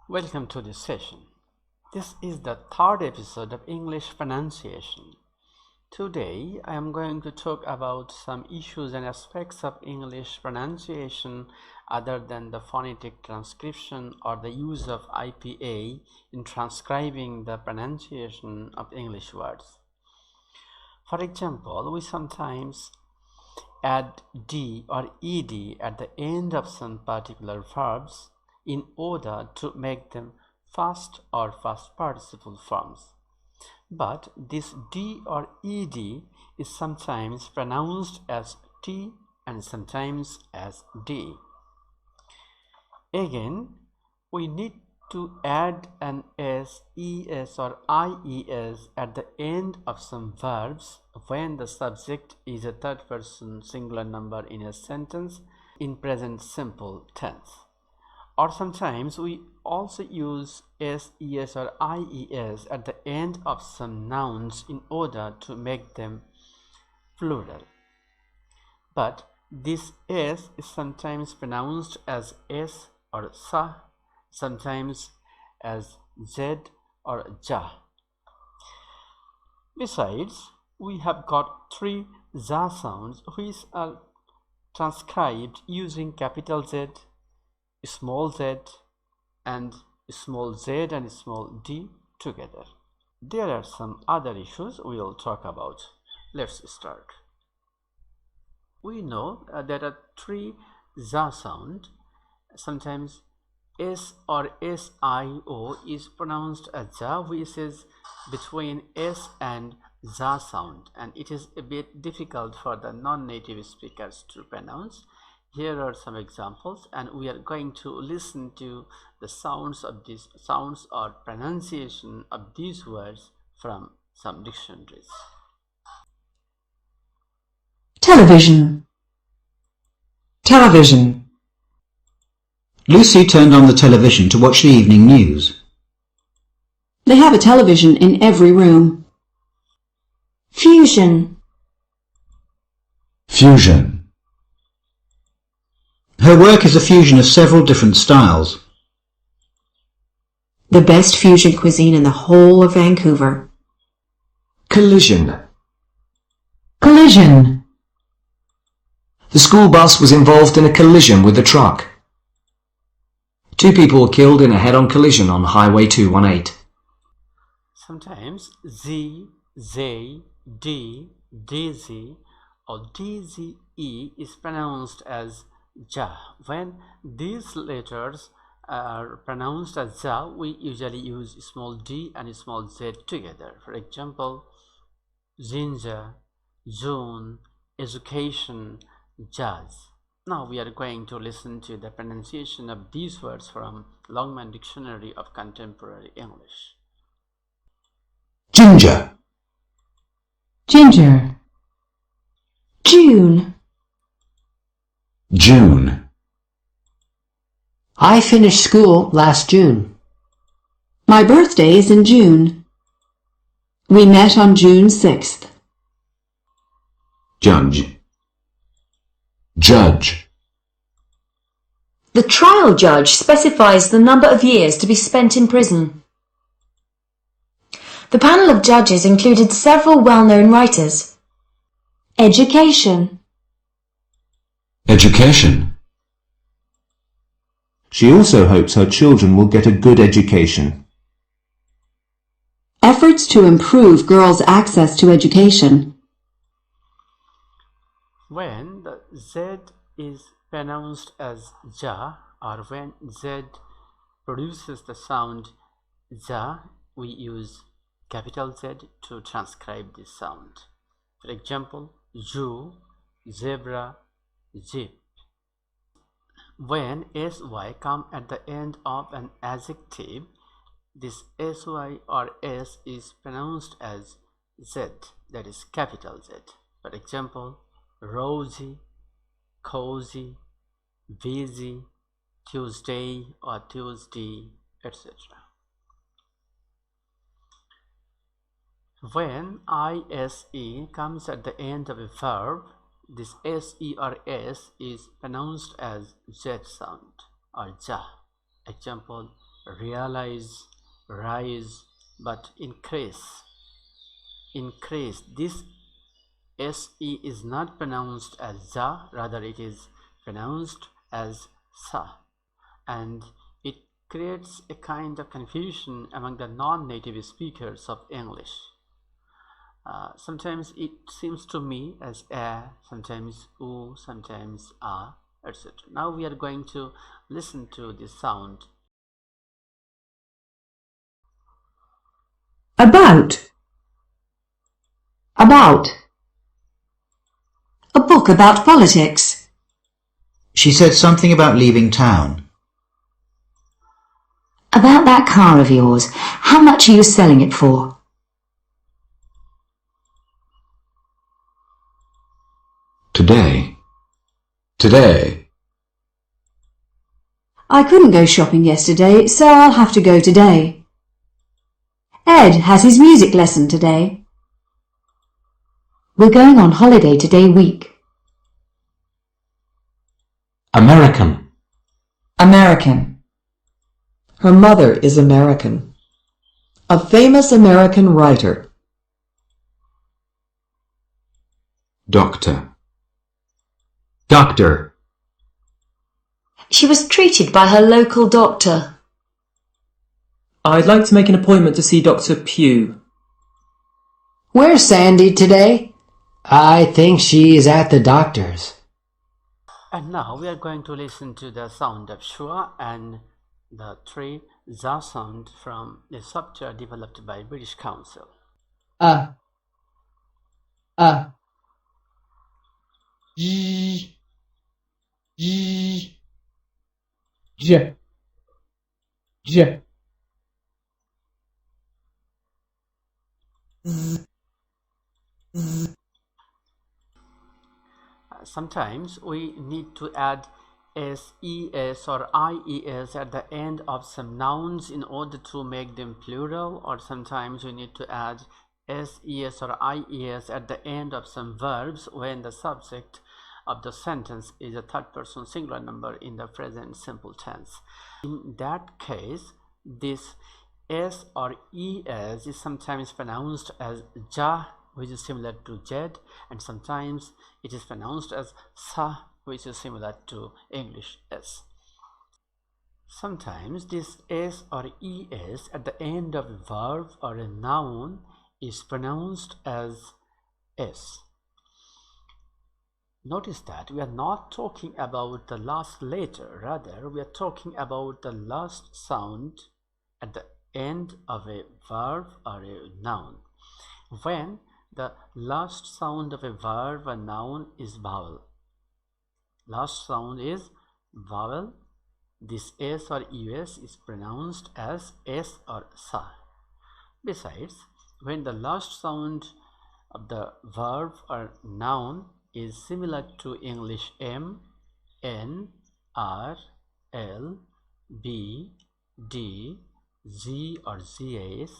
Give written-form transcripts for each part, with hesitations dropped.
Welcome to this session. This is the third episode of English pronunciation. Today I am going to talk about some issues and aspects of English pronunciation other than the phonetic transcription or the use of IPA in transcribing the pronunciation of English words. For example, we sometimes add D or ED at the end of some particular verbs in order to make them past or past participle forms. But this D or ED is sometimes pronounced as T and sometimes as D. Again, we need to add an S, ES or IES at the end of some verbs when the subject is a third person singular number in a sentence in present simple tense. Or sometimes we also use S, ES or IES at the end of some nouns in order to make them plural. But this S is sometimes pronounced as S or Sa, sometimes as Z or Ja. Besides, we have got three ZA sounds which are transcribed using capital Z, small z and small z and small d together. There are some other issues we will talk about. Let's start. We know there are three za sound. Sometimes S or SIO is pronounced as za, which is between S and za sound, and it is a bit difficult for the non-native speakers to pronounce. Here are some examples, and we are going to listen to the sounds of these sounds or pronunciation of these words from some dictionaries. Television. Television. Lucy turned on the television to watch the evening news. They have a television in every room. Fusion. Fusion. Her work is a fusion of several different styles. The best fusion cuisine in the whole of Vancouver. Collision. Collision. The school bus was involved in a collision with a truck. 2 people were killed in a head-on collision on Highway 218. Sometimes Z, Z, D, DZ or DZE is pronounced as Ja. When these letters are pronounced as Ja, we usually use small d and small z together. For example, ginger, June, education, jazz. Now we are going to listen to the pronunciation of these words from Longman Dictionary of Contemporary English. Ginger. Ginger. June. June. I finished school last June. My birthday is in June. We met on June 6th. Judge. Judge. The trial judge specifies the number of years to be spent in prison. The panel of judges included several well-known writers. Education. Education. She also hopes her children will get a good education. Efforts to improve girls' access to education. When the Z is pronounced as Ja, or when Z produces the sound Ja, we use capital Z to transcribe this sound. For example, Jew, zebra, jeep. When SY come at the end of an adjective, this SY or S is pronounced as Z, that is capital Z. For example, rosy, cozy, busy, Tuesday or Tuesday, etc. When ISE comes at the end of a verb, this SE or S is pronounced as Z sound or Ja. Example, realize, rise, but increase. Increase. This SE is not pronounced as za, rather it is pronounced as sa, and it creates a kind of confusion among the non-native speakers of English. Sometimes it seems to me as a, sometimes u, sometimes a, etc. Now we are going to listen to this sound. About. About. A book about politics. She said something about leaving town. About that car of yours, how much are you selling it for? Today. Today. I couldn't go shopping yesterday, so I'll have to go today. Ed has his music lesson today. We're going on holiday today week. American. American. Her mother is American. A famous American writer. Doctor. Doctor. She was treated by her local doctor. I'd like to make an appointment to see Dr. Pugh. Where's Sandy today? I think she's at the doctor's. And now we are going to listen to the sound of schwa and the three za sound from the software developed by British Council. J, J, J, J, Z, Z. Sometimes we need to add SES or IES at the end of some nouns in order to make them plural, or sometimes we need to add SES or IES at the end of some verbs when the subject of the sentence is a third person singular number in the present simple tense. In that case, this S or ES is sometimes pronounced as ja, which is similar to jed, and sometimes it is pronounced as sa, which is similar to English s. Sometimes this S or ES at the end of a verb or a noun is pronounced as S. Notice that we are not talking about the last letter, rather we are talking about the last sound at the end of a verb or a noun. When the last sound of a verb or noun is vowel, last sound is vowel, this S or US is pronounced as S or sa. Besides, when the last sound of the verb or noun is similar to English M, N, R, L, B, D, Z or ZS,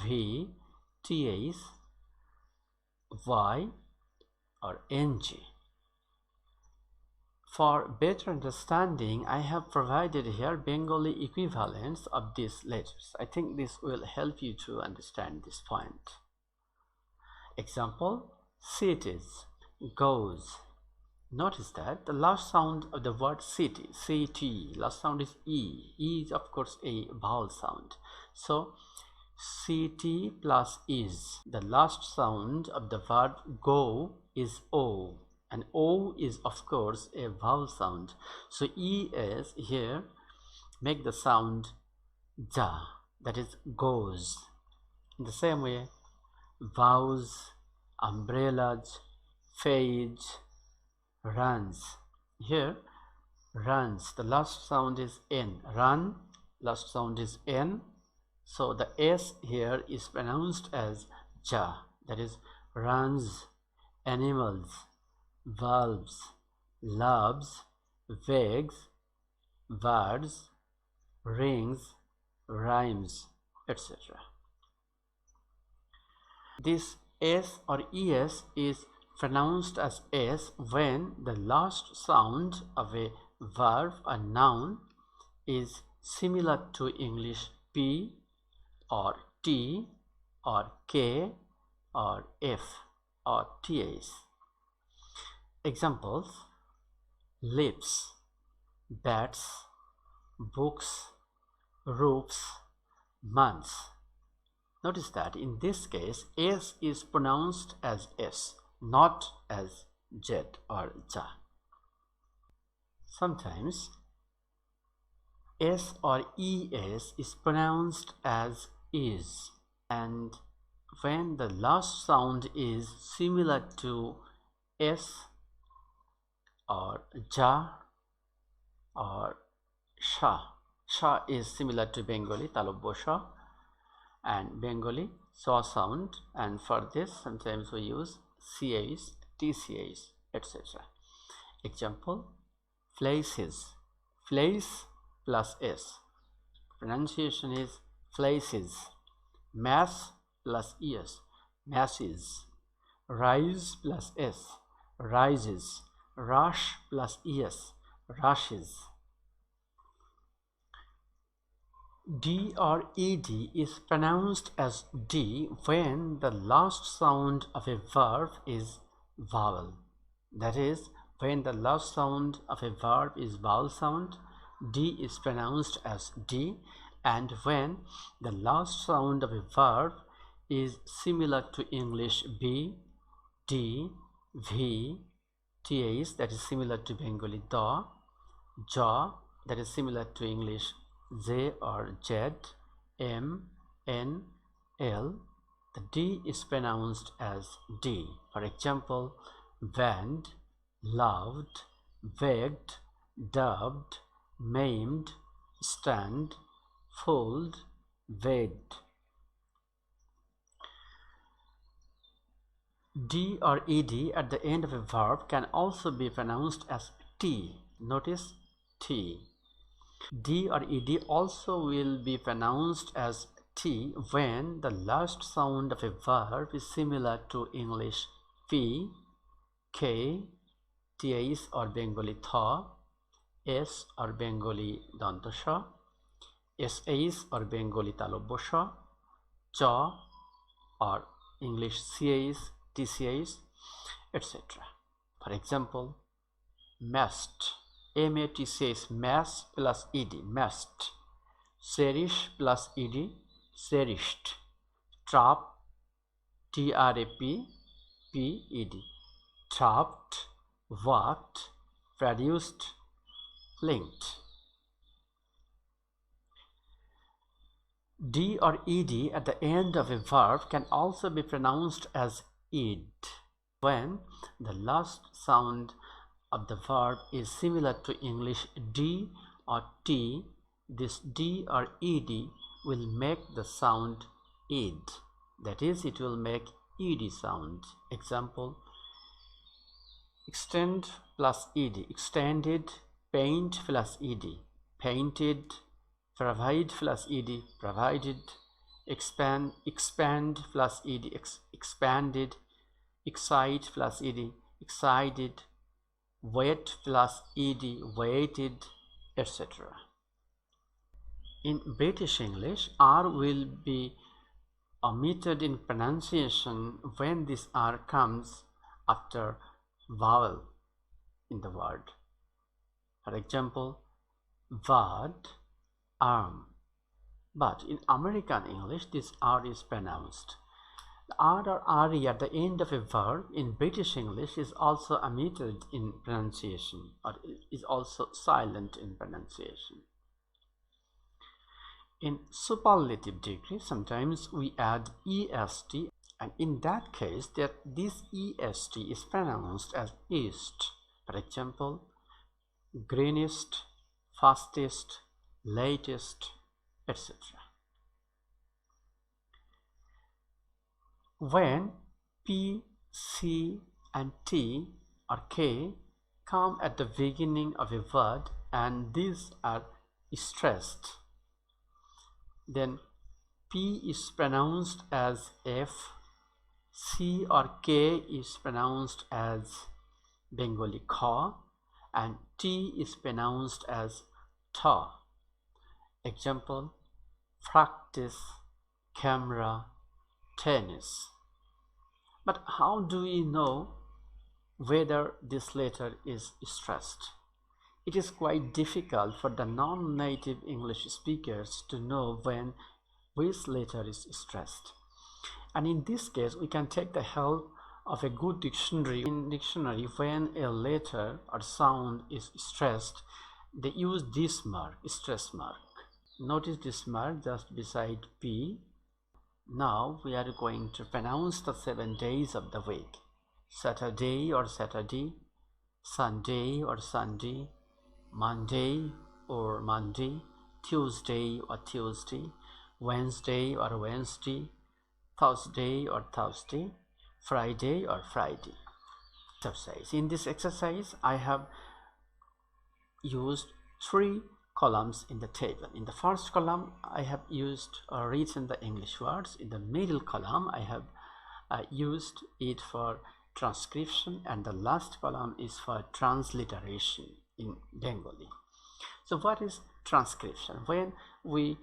V, TS, Y or NG. For better understanding, I have provided here Bengali equivalents of these letters. I think this will help you to understand this point. Example, cities, goes. Notice that the last sound of the word city, CT, last sound is E. E is of course a vowel sound. So CT plus is. The last sound of the verb go is O, and O is of course a vowel sound. So ES here make the sound ja, that is goes. In the same way, vows, umbrellas, fades, runs. Here runs, the last sound is N. Run, last sound is N. So the S here is pronounced as ja, that is runs, animals, valves, loves, vegs, words, rings, rhymes, etc. This S or ES is pronounced as S when the last sound of a verb or noun is similar to English P or T or K or F or TH. Examples: lips, bats, books, roofs, months. Notice that in this case S is pronounced as S, not as Z or Ja. Sometimes S or ES is pronounced as is, and when the last sound is similar to S or Ja or Sha. Sha is similar to Bengali, Talobbo Sha, and Bengali Sa sound, and for this sometimes we use CH, TCH, etc. Example: places, place plus S. Pronunciation is places. Mass plus es, masses. Rise plus s, rises. Rush plus es, rushes. D or ed is pronounced as D when the last sound of a verb is vowel. That is, when the last sound of a verb is vowel sound, D is pronounced as D, and when the last sound of a verb is similar to English B, D, V, TH, that is similar to Bengali Da, Ja, that is similar to English Z or Z, M, N, L, the D is pronounced as D. For example, banned, loved, begged, dubbed, maimed, stand, fooled, wed. D or ed at the end of a verb can also be pronounced as T. Notice T. D or ed also will be pronounced as T when the last sound of a verb is similar to English P, K, TH or Bengali Tha, S or Bengali Dantasha, SH or Bengali Talobosha, Cha or English CH, TCH, etc. For example, mast, MATCH, mass plus ed, mast. Cherish plus ed, cherished. Trap, TRAP, PED, trapped, walked, produced, linked. D or ed at the end of a verb can also be pronounced as id when the last sound of the verb is similar to English D or T. This D or ed will make the sound id, that is, it will make ed sound. Example: extend plus ed, extended. Paint plus ed, painted. Provide plus ed, provided. Expand plus ed, expanded. Excite plus ed, excited. Wait plus ed, waited, etc. In British English, R will be omitted in pronunciation when this R comes after vowel in the word. For example, word, arm. But in American English, this R is pronounced. The R or RE at the end of a verb in British English is also omitted in pronunciation, or is also silent in pronunciation. In superlative degree, sometimes we add EST, and in that case, this EST is pronounced as east. For example, greenest, fastest, latest, etc. When P, C, and T or K come at the beginning of a word and these are stressed, then P is pronounced as F, C or K is pronounced as Bengali Kha, and T is pronounced as Ta. Example: practice, camera, tennis. But how do we know whether this letter is stressed? It is quite difficult for the non-native English speakers to know when which letter is stressed. And in this case, we can take the help of a good dictionary. In dictionary, when a letter or sound is stressed, they use this mark, stress mark. Notice this mark just beside P. Now we are going to pronounce the 7 days of the week. Saturday or Saturday, Sunday or Sunday, Monday or Monday, Tuesday or Tuesday, Wednesday or Wednesday, Thursday or Thursday, Friday or Friday. Exercise. In this exercise, I have used 3 columns in the table. In the first column, I have used or written the English words. In the middle column, I have used it for transcription, and the last column is for transliteration in Bengali. So what is transcription? When we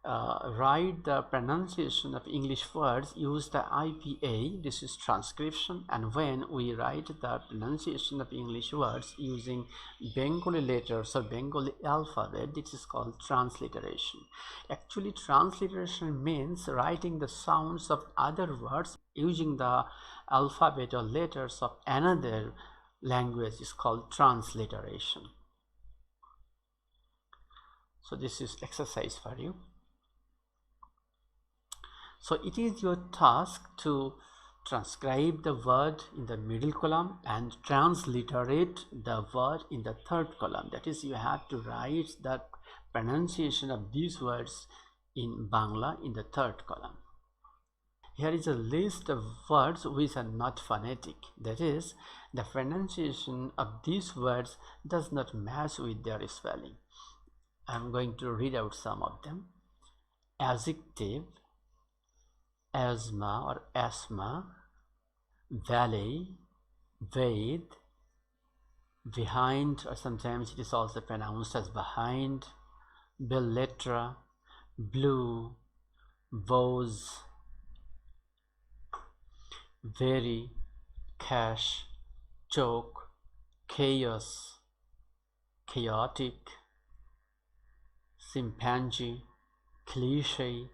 write the pronunciation of English words, use the IPA, this is transcription. And when we write the pronunciation of English words using Bengali letters or Bengali alphabet, this is called transliteration. Actually, transliteration means writing the sounds of other words using the alphabet or letters of another language is called transliteration. So this is exercise for you. So it is your task to transcribe the word in the middle column and transliterate the word in the third column. That is, you have to write the pronunciation of these words in Bangla in the third column. Here is a list of words which are not phonetic. That is, the pronunciation of these words does not match with their spelling. I am going to read out some of them. Adjective, asthma or asthma, valley, Ved, behind, or sometimes it is also pronounced as behind, Belletra, blue, Bose, very, cash, choke, chaos, chaotic, chimpanzee, cliche,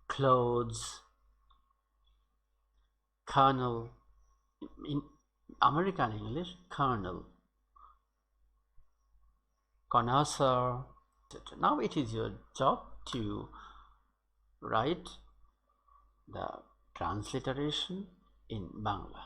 clothes, colonel, in American English, colonel, connoisseur, etc. Now it is your job to write the transliteration in Bangla.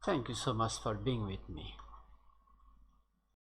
Thank you so much for being with me.